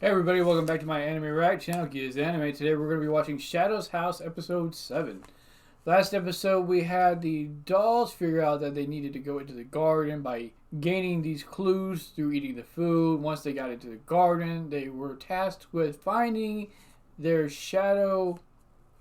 Hey everybody, welcome back to my anime react channel, Giz Anime. Today we're going to be watching Shadow's House episode 7. Last episode we had the dolls figure out that they needed to go into the garden by gaining these clues through eating the food. Once they got into the garden, they were tasked with finding their shadow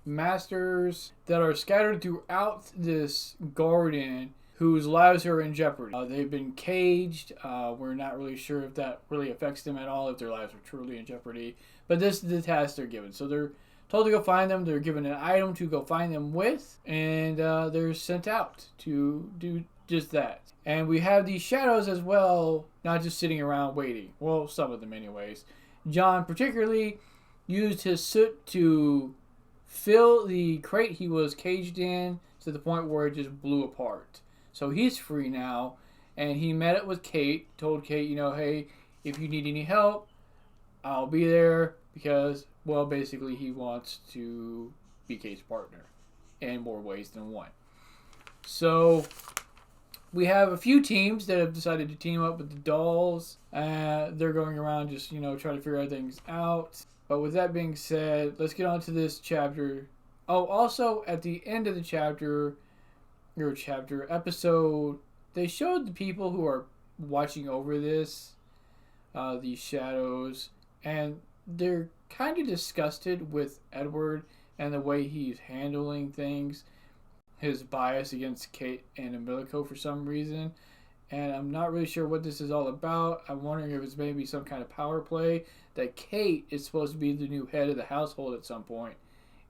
masters that are scattered throughout this garden whose lives are in jeopardy. They've been caged. We're not really sure if that really affects them at all, if their lives are truly in jeopardy. But this is the task they're given. So they're told to go find them. They're given an item to go find them with. And they're sent out to do just that. And we have these shadows as well, not just sitting around waiting. Well, some of them anyways. John particularly used his soot to fill the crate he was caged in to the point where it just blew apart. So he's free now, and he met up with Kate, told Kate, hey, if you need any help, I'll be there, because, well, basically he wants to be Kate's partner in more ways than one. So we have a few teams that have decided to team up with the dolls. They're going around just, trying to figure things out. But with that being said, let's get on to this chapter. Oh, also, at the end of the episode, they showed the people who are watching over this, these shadows, and they're kind of disgusted with Edward and the way he's handling things, his bias against Kate and Emilico for some reason. And I'm not really sure what this is all about. I'm wondering if it's maybe some kind of power play that Kate is supposed to be the new head of the household at some point,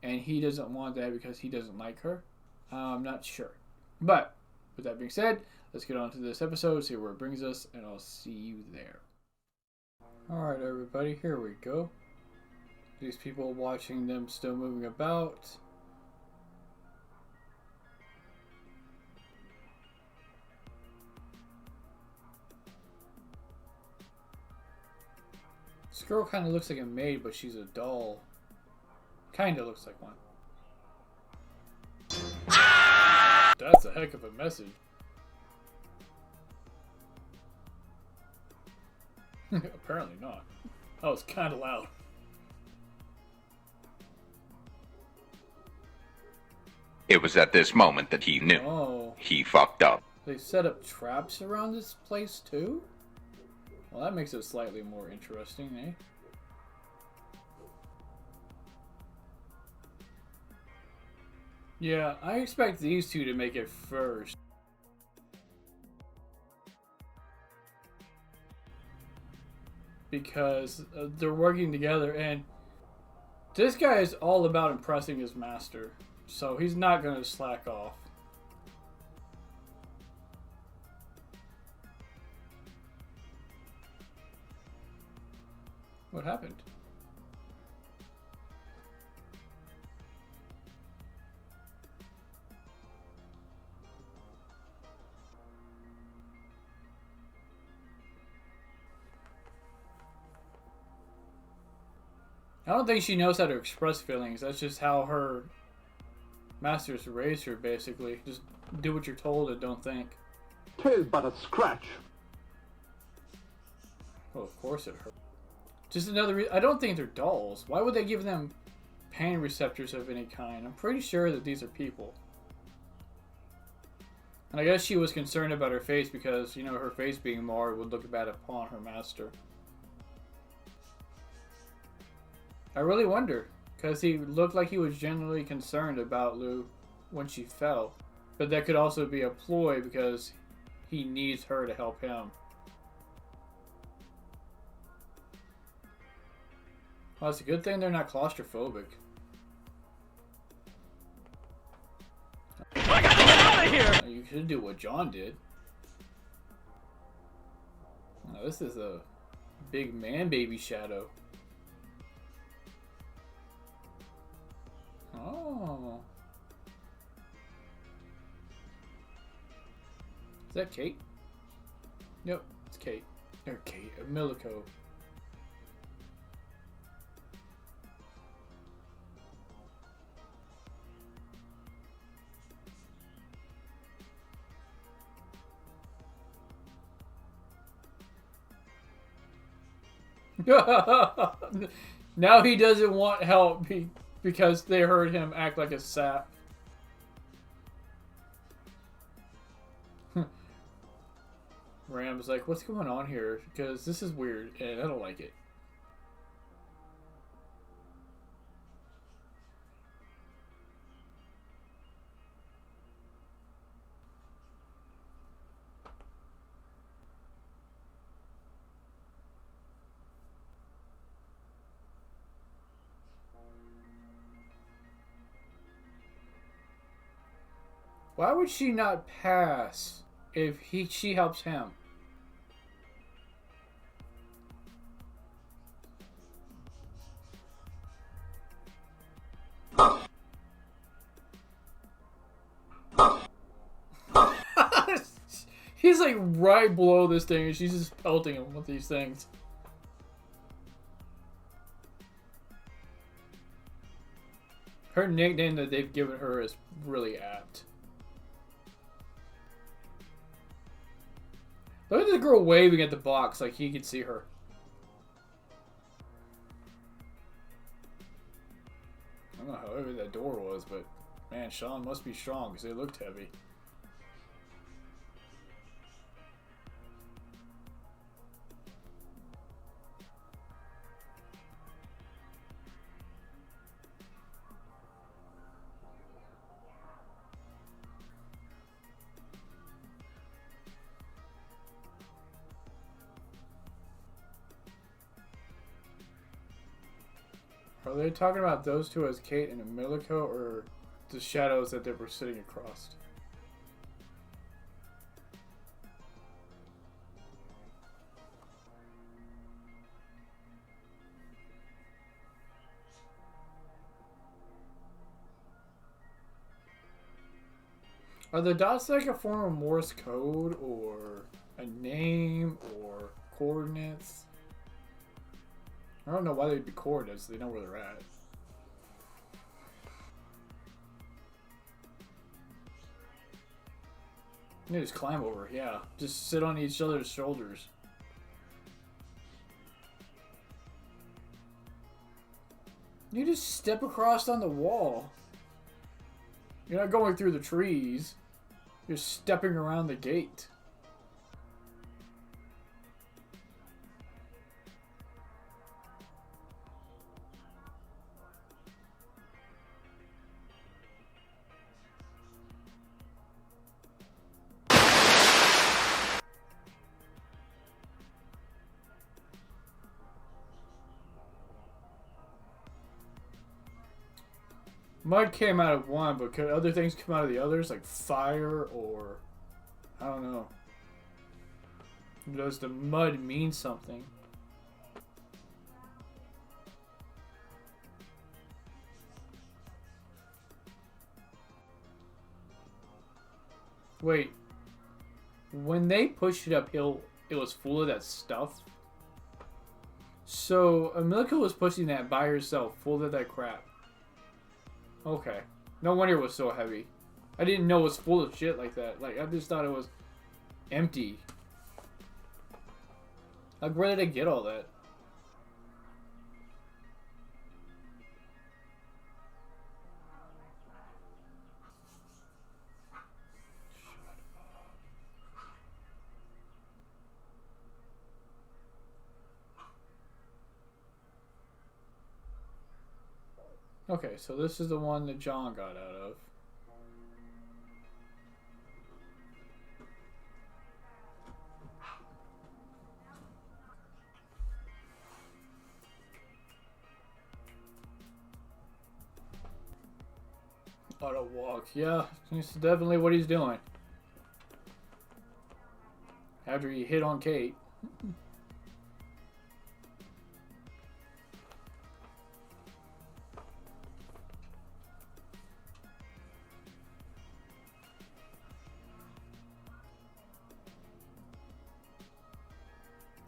and he doesn't want that because he doesn't like her. I'm not sure. But with that being said, let's get on to this episode, see where it brings us, and I'll see you there. Alright everybody, here we go. These people watching them still moving about. This girl kind of looks like a maid, but she's a doll. Kind of looks like one. That's a heck of a message. Apparently not. That was kind of loud. It was at this moment that he knew. Oh. He fucked up. They set up traps around this place too? Well, that makes it slightly more interesting, eh? Yeah, I expect these two to make it first. Because they're working together, and this guy is all about impressing his master. So he's not going to slack off. What happened? I don't think she knows how to express feelings. That's just how her masters raised her, basically. Just do what you're told and don't think. 'Tis but a scratch. Well, of course it hurt. Just another I don't think they're dolls. Why would they give them pain receptors of any kind? I'm pretty sure that these are people. And I guess she was concerned about her face because, her face being marred would look bad upon her master. I really wonder, because he looked like he was genuinely concerned about Lou when she fell. But that could also be a ploy because he needs her to help him. Well, it's a good thing they're not claustrophobic. I got to get out of here! You should do what John did. Now, this is a big man baby shadow. Oh. Is that Kate? Yep, it's Kate. Or Kate, Emilico. Now he doesn't want help because they heard him act like a sap. Ram's like, what's going on here? Because this is weird and I don't like it. Why would she not pass if she helps him? He's like right below this thing and she's just pelting him with these things. Her nickname that they've given her is really apt. Look at this girl waving at the box like he can see her. I don't know how heavy that door was, but man, Shawn must be strong because it looked heavy. Are they talking about those two as Kate and Emilico, or the shadows that they were sitting across? Are the dots like a form of Morse code, or a name, or coordinates? I don't know why they'd be coordinates. They know where they're at. You just climb over, yeah. Just sit on each other's shoulders. You just step across on the wall. You're not going through the trees. You're stepping around the gate. Mud came out of one, but could other things come out of the others? Like fire or... I don't know. Does the mud mean something? Wait. When they pushed it uphill, it was full of that stuff? So, Emilico was pushing that by herself, full of that crap. Okay. No wonder it was so heavy. I didn't know it was full of shit like that. Like, I just thought it was empty. Like, where did I get all that? Okay, so this is the one that John got out of. Auto walk, yeah, it's definitely what he's doing. After he hit on Kate.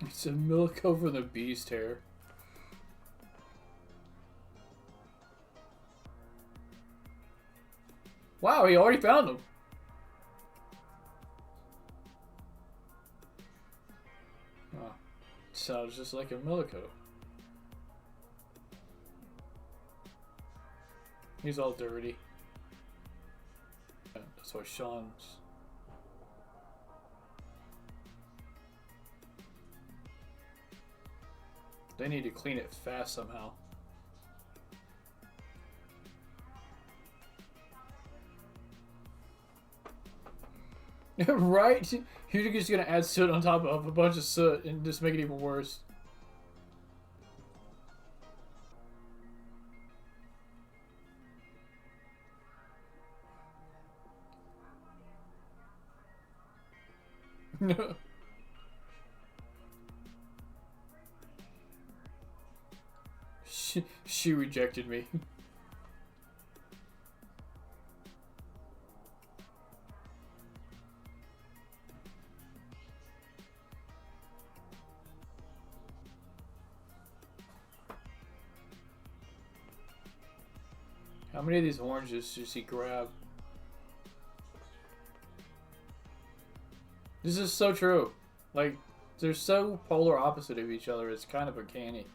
It's Emilico from the Beast here. Wow, he already found him. Oh, sounds just like Emilico. He's all dirty. That's why Shawn's... They need to clean it fast somehow. Right? You're just gonna add soot on top of a bunch of soot and just make it even worse. No. She rejected me. How many of these oranges does he grab? This is so true. Like, they're so polar opposite of each other, it's kind of uncanny.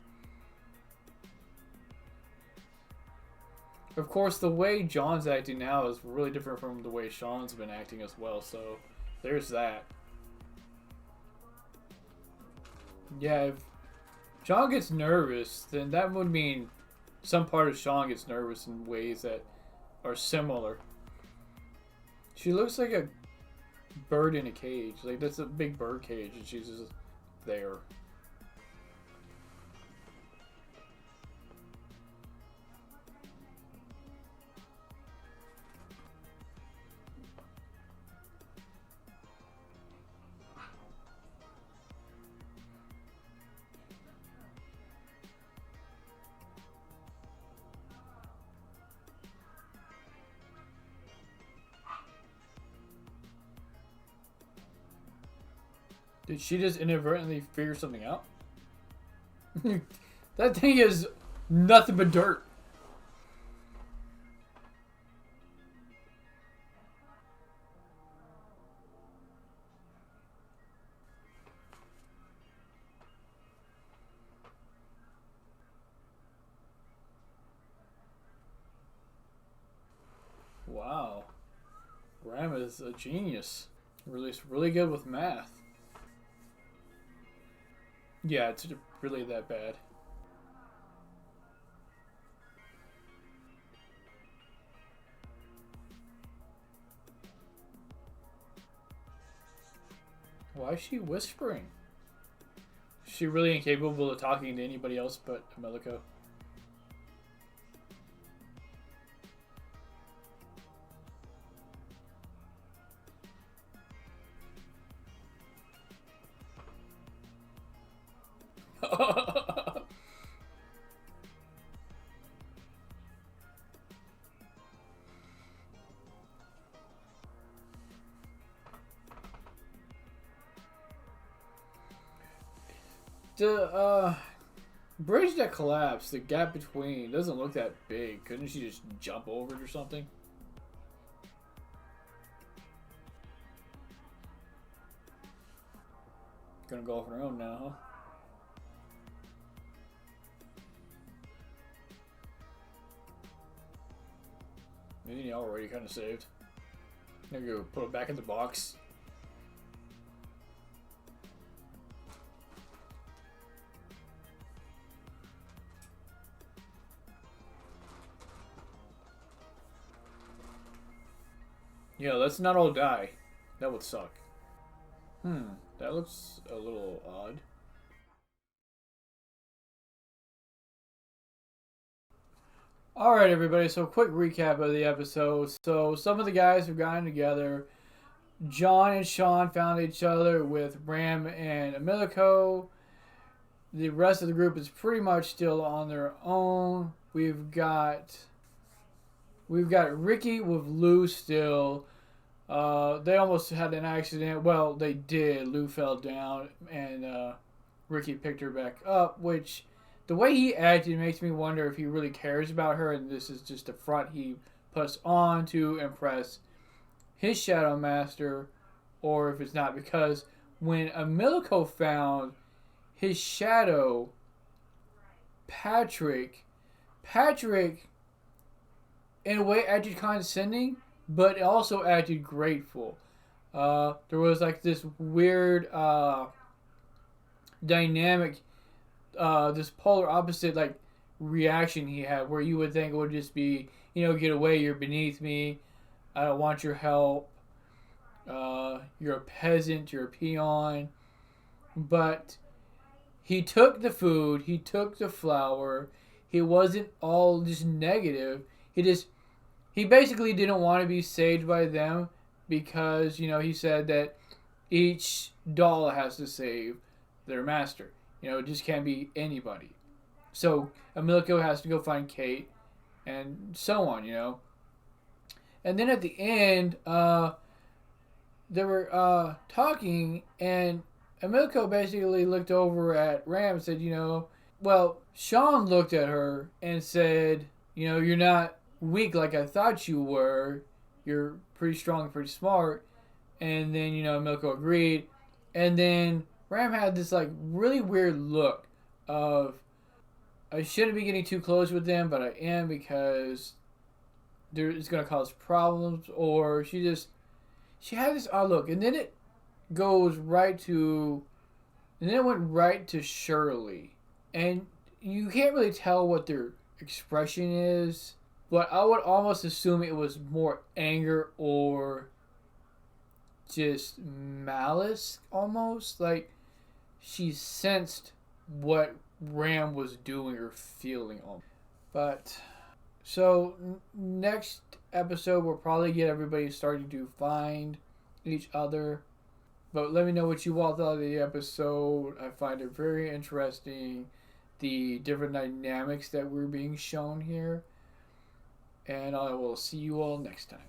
Of course, the way John's acting now is really different from the way Shawn's been acting as well, so there's that. Yeah, if John gets nervous, then that would mean some part of Shawn gets nervous in ways that are similar. She looks like a bird in a cage. Like, that's a big bird cage, and she's just there. Did she just inadvertently figure something out? That thing is nothing but dirt. Wow. Ram is a genius. Really good with math. Yeah, it's really that bad. Why is she whispering? Is she really incapable of talking to anybody else but Emilico? The bridge that collapsed, the gap between doesn't look that big. Couldn't she just jump over it or something? Gonna go off on her own now, huh? Isn't he already kind of saved? There you go, put it back in the box. Yeah, let's not all die. That would suck. That looks a little odd. Alright everybody, so quick recap of the episode. So some of the guys have gotten together. John and Shawn found each other with Ram and Emilico. The rest of the group is pretty much still on their own. We've got Ricky with Lou still. They almost had an accident. Well, they did. Lou fell down and Ricky picked her back up, which the way he acted makes me wonder if he really cares about her and this is just a front he puts on to impress his Shadow Master, or if it's not, because when Emilico found his shadow, Patrick in a way acted condescending, but it also acted grateful. There was like this weird dynamic, this polar opposite like reaction he had, where you would think it would just be, get away, you're beneath me, I don't want your help, you're a peasant, you're a peon. But he took the food, he took the flour, he wasn't all just negative. He basically didn't want to be saved by them because, he said that each doll has to save their master. It just can't be anybody. So Emilico has to go find Kate and so on, And then at the end, they were talking, and Emilico basically looked over at Ram and said, well, Shawn looked at her and said, you're not weak like I thought you were. You're pretty strong and pretty smart. And then, Emilico agreed. And then Ram had this like really weird look of, I shouldn't be getting too close with them, but I am because it's going to cause problems. Or she had this odd look. And then it went right to Shirley. And you can't really tell what their expression is, but I would almost assume it was more anger or just malice almost. Like she sensed what Ram was doing or feeling. But so next episode we'll probably get everybody starting to find each other. But let me know what you all thought of the episode. I find it very interesting, the different dynamics that were being shown here. And I will see you all next time.